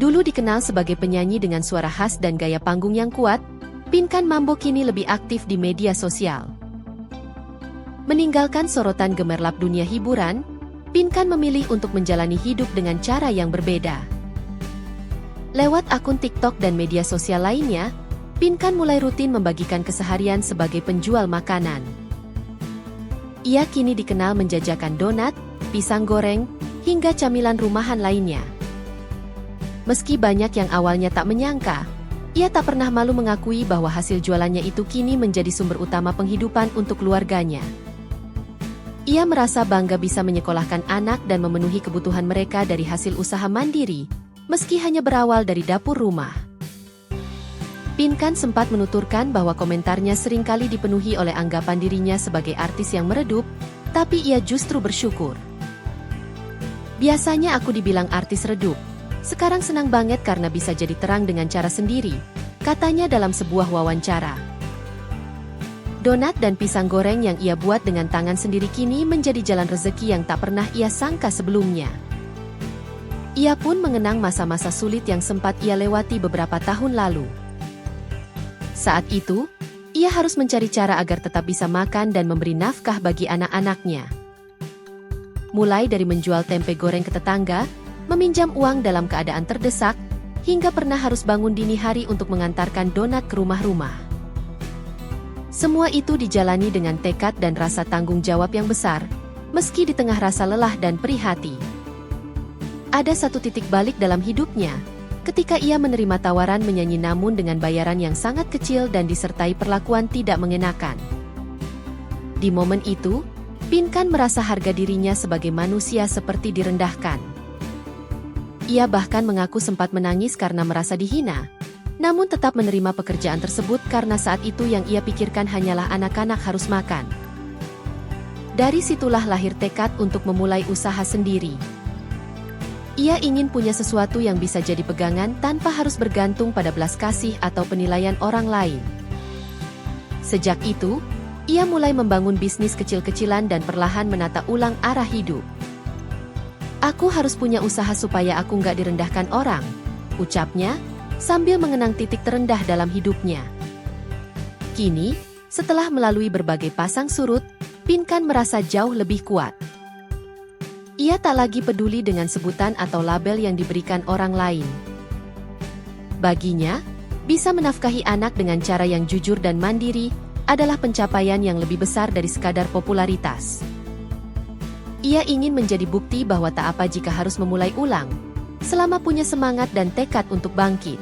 Dulu dikenal sebagai penyanyi dengan suara khas dan gaya panggung yang kuat, Pinkan Mambo kini lebih aktif di media sosial. Meninggalkan sorotan gemerlap dunia hiburan, Pinkan memilih untuk menjalani hidup dengan cara yang berbeda. Lewat akun TikTok dan media sosial lainnya, Pinkan mulai rutin membagikan keseharian sebagai penjual makanan. Ia kini dikenal menjajakan donat, pisang goreng, hingga camilan rumahan lainnya. Meski banyak yang awalnya tak menyangka, ia tak pernah malu mengakui bahwa hasil jualannya itu kini menjadi sumber utama penghidupan untuk keluarganya. Ia merasa bangga bisa menyekolahkan anak dan memenuhi kebutuhan mereka dari hasil usaha mandiri, meski hanya berawal dari dapur rumah. Pinkan sempat menuturkan bahwa komentarnya seringkali dipenuhi oleh anggapan dirinya sebagai artis yang meredup, tapi ia justru bersyukur. Biasanya aku dibilang artis redup. Sekarang senang banget karena bisa jadi terang dengan cara sendiri, katanya dalam sebuah wawancara. Donat dan pisang goreng yang ia buat dengan tangan sendiri kini menjadi jalan rezeki yang tak pernah ia sangka sebelumnya. Ia pun mengenang masa-masa sulit yang sempat ia lewati beberapa tahun lalu. Saat itu, ia harus mencari cara agar tetap bisa makan dan memberi nafkah bagi anak-anaknya. Mulai dari menjual tempe goreng ke tetangga, meminjam uang dalam keadaan terdesak, hingga pernah harus bangun dini hari untuk mengantarkan donat ke rumah-rumah. Semua itu dijalani dengan tekad dan rasa tanggung jawab yang besar, meski di tengah rasa lelah dan perih hati. Ada satu titik balik dalam hidupnya, ketika ia menerima tawaran menyanyi namun dengan bayaran yang sangat kecil dan disertai perlakuan tidak mengenakan. Di momen itu, Pinkan merasa harga dirinya sebagai manusia seperti direndahkan. Ia bahkan mengaku sempat menangis karena merasa dihina, namun tetap menerima pekerjaan tersebut karena saat itu yang ia pikirkan hanyalah anak-anak harus makan. Dari situlah lahir tekad untuk memulai usaha sendiri. Ia ingin punya sesuatu yang bisa jadi pegangan tanpa harus bergantung pada belas kasih atau penilaian orang lain. Sejak itu, ia mulai membangun bisnis kecil-kecilan dan perlahan menata ulang arah hidup. Aku harus punya usaha supaya aku nggak direndahkan orang, ucapnya, sambil mengenang titik terendah dalam hidupnya. Kini, setelah melalui berbagai pasang surut, Pinkan merasa jauh lebih kuat. Ia tak lagi peduli dengan sebutan atau label yang diberikan orang lain. Baginya, bisa menafkahi anak dengan cara yang jujur dan mandiri adalah pencapaian yang lebih besar dari sekadar popularitas. Ia ingin menjadi bukti bahwa tak apa jika harus memulai ulang, selama punya semangat dan tekad untuk bangkit.